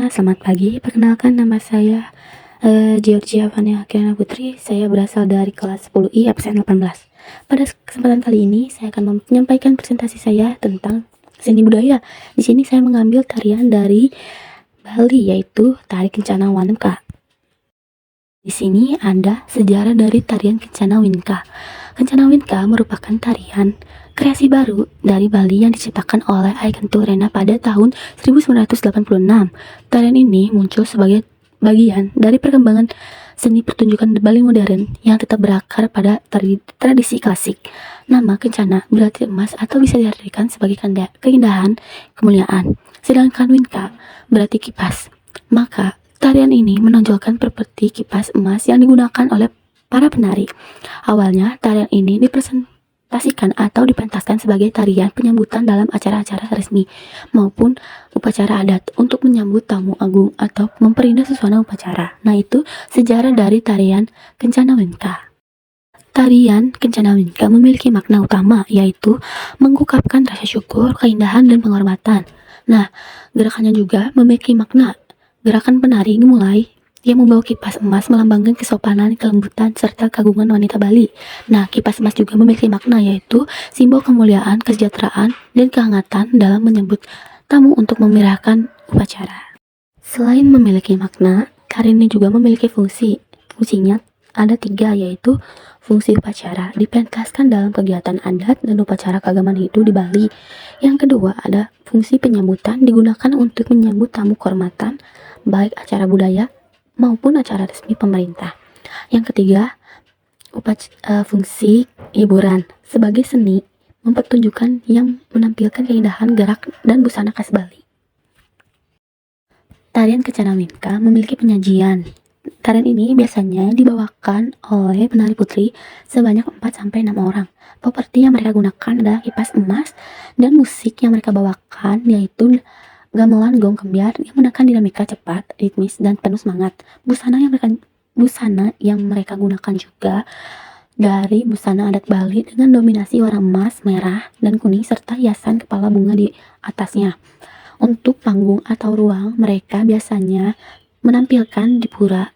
semuanya, selamat pagi. Perkenalkan nama saya Georgia Vania Kirana Putri. Saya berasal dari kelas 10I absen 18. Pada kesempatan kali ini saya akan menyampaikan presentasi saya tentang seni budaya. Di sini saya mengambil tarian dari Bali, yaitu tari Kencana Wanka. Di sini ada sejarah dari tarian Kencana Winka. Kencana Winka merupakan tarian kreasi baru dari Bali yang diciptakan oleh Aiken Turena pada tahun 1986. Tarian ini muncul sebagai bagian dari perkembangan seni pertunjukan Bali modern yang tetap berakar pada tradisi klasik. Nama Kencana berarti emas atau bisa diartikan sebagai keindahan, kemuliaan. Sedangkan Winka berarti kipas. Maka tarian ini menonjolkan seperti kipas emas yang digunakan oleh para penari. Awalnya, tarian ini dipresentasikan atau dipentaskan sebagai tarian penyambutan dalam acara-acara resmi maupun upacara adat untuk menyambut tamu agung atau memperindah suasana upacara. Nah, itu sejarah dari tarian Kencana Winka. Tarian Kencana Winka memiliki makna utama, yaitu mengungkapkan rasa syukur, keindahan, dan penghormatan. Nah, gerakannya juga memiliki makna. Gerakan penari dimulai yang membawa kipas emas melambangkan kesopanan, kelembutan, serta keagungan wanita Bali. Nah, kipas emas juga memiliki makna, yaitu simbol kemuliaan, kesejahteraan, dan kehangatan dalam menyambut tamu untuk memeriahkan upacara. Selain memiliki makna, tarian ini juga memiliki fungsi. Fungsinya ada 3, yaitu fungsi upacara, dipentaskan dalam kegiatan adat dan upacara keagamaan Hindu di Bali. Yang kedua, ada fungsi penyambutan, digunakan untuk menyambut tamu kehormatan, baik acara budaya maupun acara resmi pemerintah. Yang ketiga, fungsi hiburan sebagai seni mempertunjukkan yang menampilkan keindahan gerak dan busana khas Bali. Tarian Kencana Winka memiliki penyajian. Tarian ini biasanya dibawakan oleh penari putri sebanyak 4-6 orang. Properti yang mereka gunakan adalah kipas emas, dan musik yang mereka bawakan yaitu gamelan gong kembiar yang menekan dinamika cepat, ritmis, dan penuh semangat. Busana yang mereka gunakan juga dari busana adat Bali dengan dominasi warna emas, merah, dan kuning serta hiasan kepala bunga di atasnya. Untuk panggung atau ruang, mereka biasanya menampilkan di pura,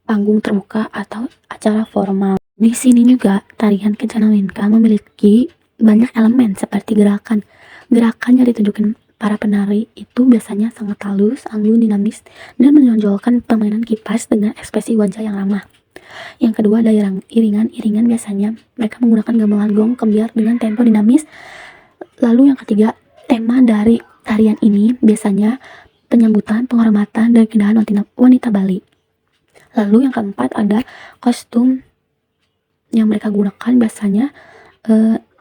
panggung terbuka, atau acara formal. Di sini juga tarian Kencana Winka memiliki banyak elemen seperti gerakan yang ditunjukkan para penari itu biasanya sangat halus, anggun, dinamis, dan menonjolkan permainan kipas dengan ekspresi wajah yang ramah. Yang kedua ada iringan biasanya mereka menggunakan gamelan gong kembiar dengan tempo dinamis. Lalu yang ketiga, tema dari tarian ini biasanya penyambutan, penghormatan, dan keindahan wanita Bali. Lalu yang keempat ada kostum yang mereka gunakan biasanya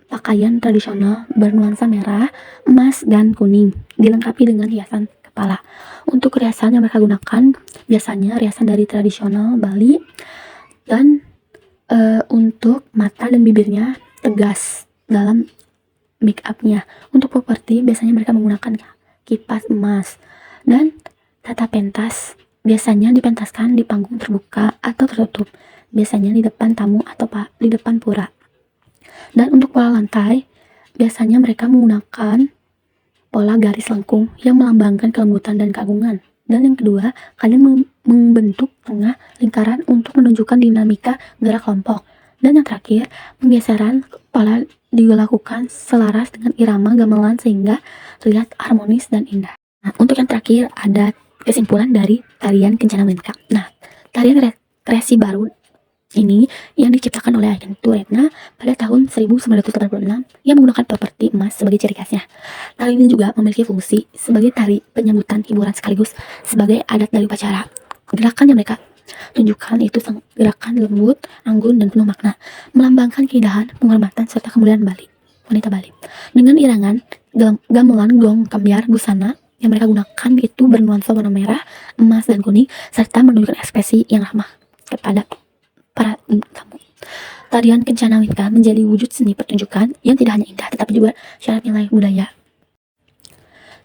pakaian tradisional bernuansa merah, emas, dan kuning, dilengkapi dengan hiasan kepala. Untuk riasan yang mereka gunakan biasanya riasan dari tradisional Bali, dan untuk mata dan bibirnya tegas dalam make upnya. Untuk properti biasanya mereka menggunakan kipas emas, dan tata pentas biasanya dipentaskan di panggung terbuka atau tertutup, biasanya di depan tamu atau di depan pura. Dan untuk pola lantai, biasanya mereka menggunakan pola garis lengkung yang melambangkan kelembutan dan keagungan. Dan yang kedua, kalian membentuk tengah lingkaran untuk menunjukkan dinamika gerak kelompok. Dan yang terakhir, penggeseran kepala dilakukan selaras dengan irama gamelan sehingga terlihat harmonis dan indah. Nah, untuk yang terakhir ada kesimpulan dari tarian Kencana Winka. Nah, tarian kreasi baru ini yang diciptakan oleh Aiken Turena pada tahun 1986 yang menggunakan properti emas sebagai ciri khasnya. Tari ini juga memiliki fungsi sebagai tari penyambutan hiburan sekaligus sebagai adat dari upacara. Gerakan yang mereka tunjukkan itu gerakan lembut, anggun, dan penuh makna, melambangkan keindahan, penghormatan, serta kemuliaan wanita Bali. Dengan irangan gamelan gong kembiar, busana yang mereka gunakan itu bernuansa warna merah, emas, dan kuning, serta menunjukkan ekspresi yang ramah kepada para tamu. Tarian Kencana Winka menjadi wujud seni pertunjukan yang tidak hanya indah tetapi juga syarat nilai budaya.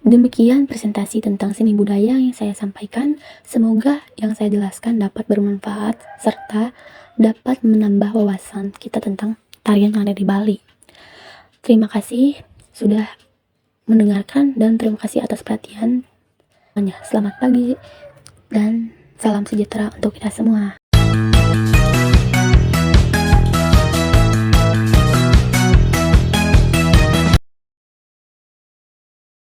Demikian presentasi tentang seni budaya yang saya sampaikan. Semoga yang saya jelaskan dapat bermanfaat serta dapat menambah wawasan kita tentang tarian yang ada di Bali. Terima kasih sudah mendengarkan dan terima kasih atas perhatian. semuanya. Selamat pagi dan salam sejahtera untuk kita semua.